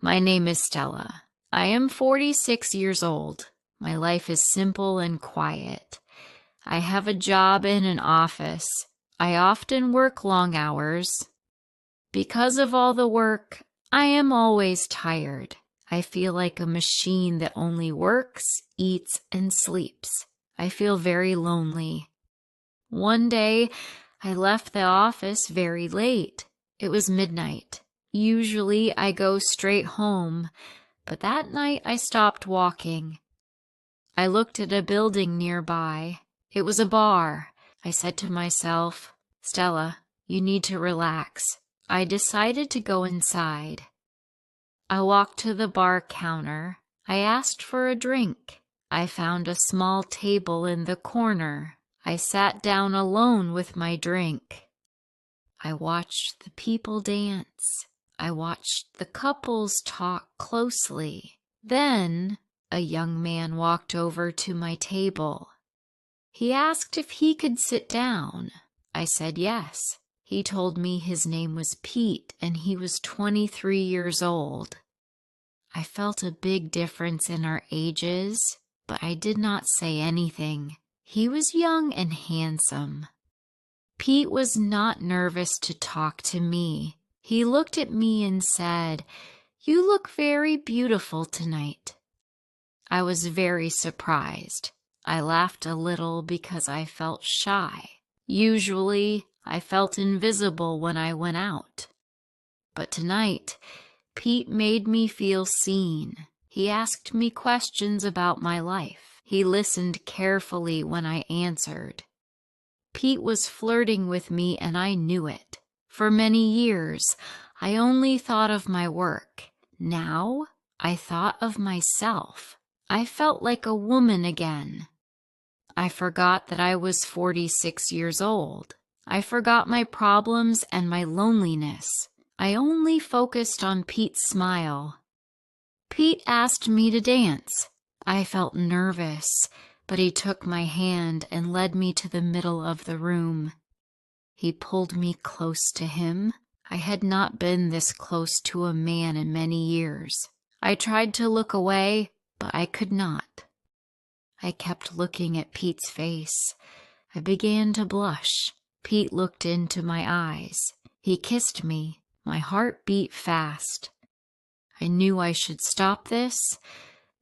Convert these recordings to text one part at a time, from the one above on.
My name is Stella. I am 46 years old. My life is simple and quiet. I have a job in an office. I often work long hours. Because of all the work, I am always tired. I feel like a machine that only works, eats, and sleeps. I feel very lonely. One day, I left the office very late. It was midnight. Usually, I go straight home, but that night I stopped walking. I looked at a building nearby. It was a bar. I said to myself, "Stella, you need to relax." I decided to go inside. I walked to the bar counter. I asked for a drink. I found a small table in the corner. I sat down alone with my drink. I watched the people dance. I watched the couples talk closely. Then a young man walked over to my table. He asked if he could sit down. I said yes. He told me his name was Pete and he was 23 years old. I felt a big difference in our ages, but I did not say anything. He was young and handsome. Pete was not nervous to talk to me. He looked at me and said, "You look very beautiful tonight." I was very surprised. I laughed a little because I felt shy. Usually, I felt invisible when I went out. But tonight, Pete made me feel seen. He asked me questions about my life. He listened carefully when I answered. Pete was flirting with me and I knew it. For many years, I only thought of my work. Now, I thought of myself. I felt like a woman again. I forgot that I was 46 years old. I forgot my problems and my loneliness. I only focused on Pete's smile. Pete asked me to dance. I felt nervous, but he took my hand and led me to the middle of the room. He pulled me close to him. I had not been this close to a man in many years. I tried to look away, but I could not. I kept looking at Pete's face. I began to blush. Pete looked into my eyes. He kissed me. My heart beat fast. I knew I should stop this,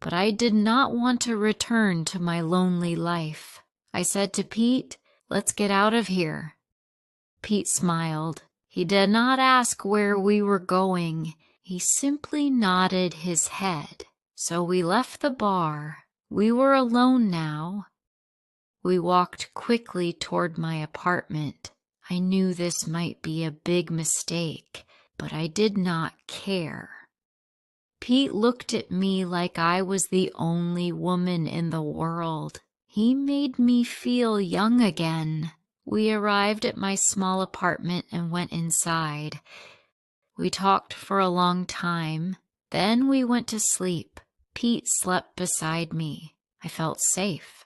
but I did not want to return to my lonely life. I said to Pete, "Let's get out of here." Pete smiled. He did not ask where we were going. He simply nodded his head. So we left the bar. We were alone now. We walked quickly toward my apartment. I knew this might be a big mistake, but I did not care. Pete looked at me like I was the only woman in the world. He made me feel young again. We arrived at my small apartment and went inside. We talked for a long time. Then we went to sleep. Pete slept beside me. I felt safe.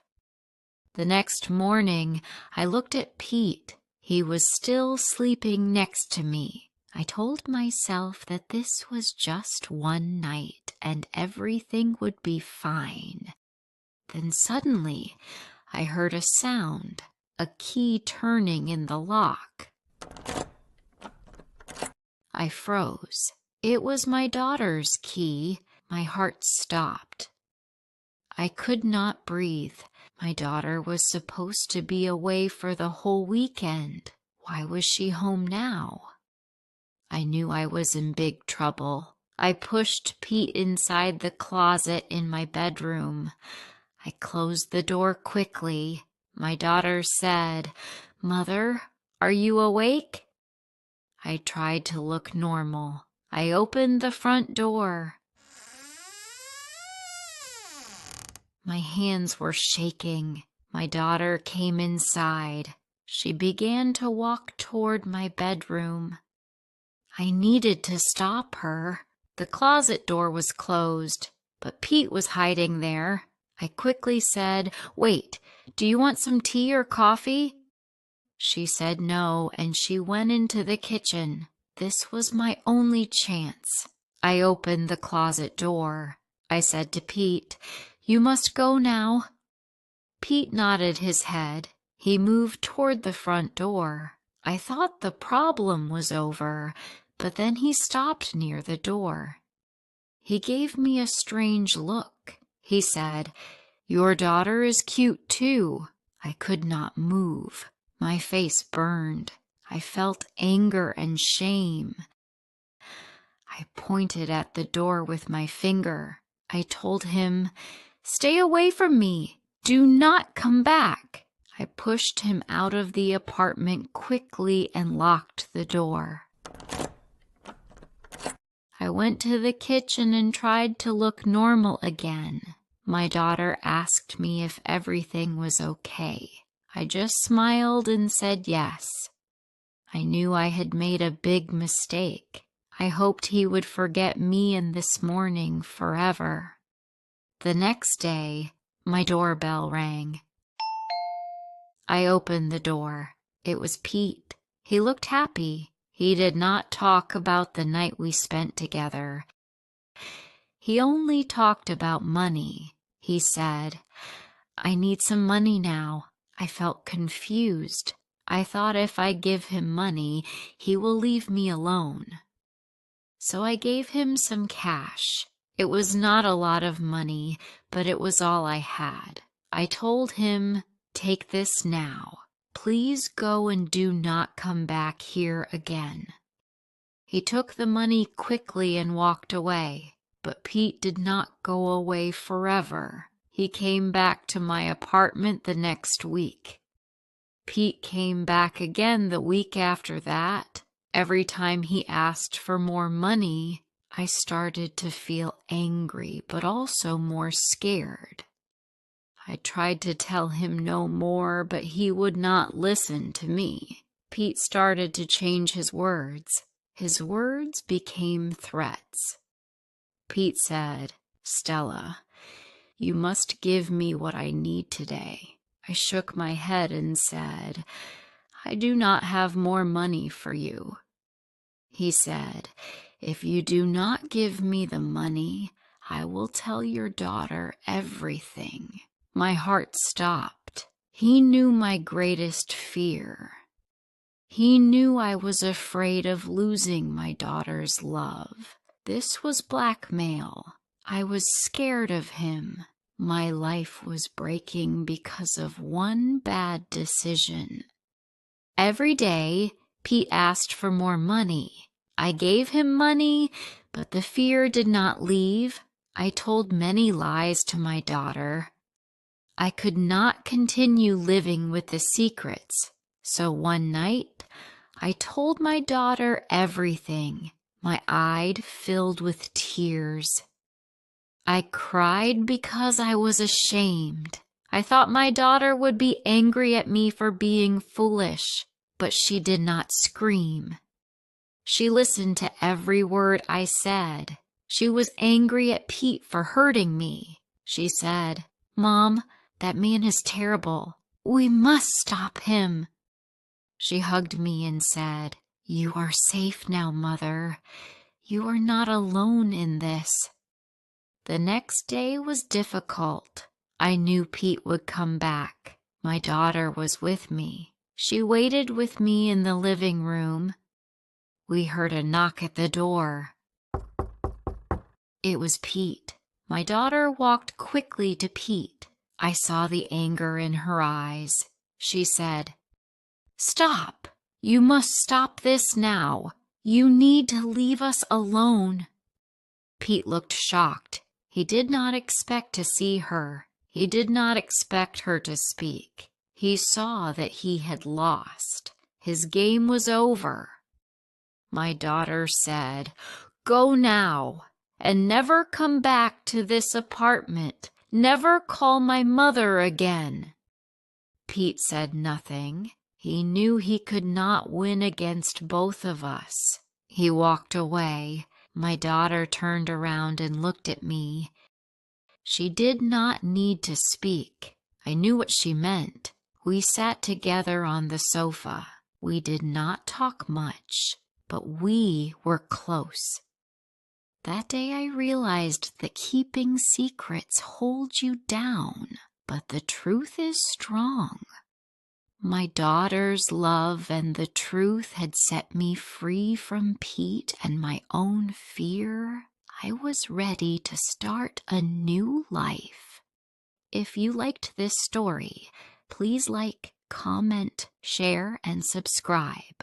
The next morning, I looked at Pete. He was still sleeping next to me. I told myself that this was just one night and everything would be fine. Then suddenly, I heard a sound, a key turning in the lock. I froze. It was my daughter's key. My heart stopped. I could not breathe. My daughter was supposed to be away for the whole weekend. Why was she home now? I knew I was in big trouble. I pushed Pete inside the closet in my bedroom. I closed the door quickly. My daughter said, "Mother, are you awake?" I tried to look normal. I opened the front door. My hands were shaking. My daughter came inside. She began to walk toward my bedroom. I needed to stop her. The closet door was closed, but Pete was hiding there. I quickly said, "Wait, do you want some tea or coffee?" She said no, and she went into the kitchen. This was my only chance. I opened the closet door. I said to Pete, "You must go now." Pete nodded his head. He moved toward the front door. I thought the problem was over, but then he stopped near the door. He gave me a strange look. He said, "Your daughter is cute too." I could not move. My face burned. I felt anger and shame. I pointed at the door with my finger. I told him, "Stay away from me. Do not come back." I pushed him out of the apartment quickly and locked the door. I went to the kitchen and tried to look normal again. My daughter asked me if everything was okay. I just smiled and said yes. I knew I had made a big mistake. I hoped he would forget me and this morning forever. The next day, my doorbell rang. I opened the door. It was Pete. He looked happy. He did not talk about the night we spent together. He only talked about money. He said, "I need some money now." I felt confused. I thought if I give him money, he will leave me alone. So I gave him some cash. It was not a lot of money, but it was all I had. I told him, "Take this now. Please go and do not come back here again." He took the money quickly and walked away. But Pete did not go away forever. He came back to my apartment the next week. Pete came back again the week after that. Every time he asked for more money, I started to feel angry, but also more scared. I tried to tell him no more, but he would not listen to me. Pete started to change his words. His words became threats. Pete said, "Stella, you must give me what I need today." I shook my head and said, "I do not have more money for you." He said, "If you do not give me the money, I will tell your daughter everything." My heart stopped. He knew my greatest fear. He knew I was afraid of losing my daughter's love. This was blackmail. I was scared of him. My life was breaking because of one bad decision. Every day, Pete asked for more money. I gave him money, but the fear did not leave. I told many lies to my daughter. I could not continue living with the secrets. So one night, I told my daughter everything. My eyes filled with tears. I cried because I was ashamed. I thought my daughter would be angry at me for being foolish, but she did not scream. She listened to every word I said. She was angry at Pete for hurting me. She said, "Mom, that man is terrible. We must stop him." She hugged me and said, "You are safe now, Mother. You are not alone in this." The next day was difficult. I knew Pete would come back. My daughter was with me. She waited with me in the living room. We heard a knock at the door. It was Pete. My daughter walked quickly to Pete. I saw the anger in her eyes. She said, "Stop! You must stop this now. You need to leave us alone." Pete looked shocked. He did not expect to see her. He did not expect her to speak. He saw that he had lost. His game was over. My daughter said, "Go now, and never come back to this apartment. Never call my mother again." Pete said nothing. He knew he could not win against both of us. He walked away. My daughter turned around and looked at me. She did not need to speak. I knew what she meant. We sat together on the sofa. We did not talk much, but we were close. That day I realized that keeping secrets holds you down, but the truth is strong. My daughter's love and the truth had set me free from Pete and my own fear. I was ready to start a new life. If you liked this story, please like, comment, share, and subscribe.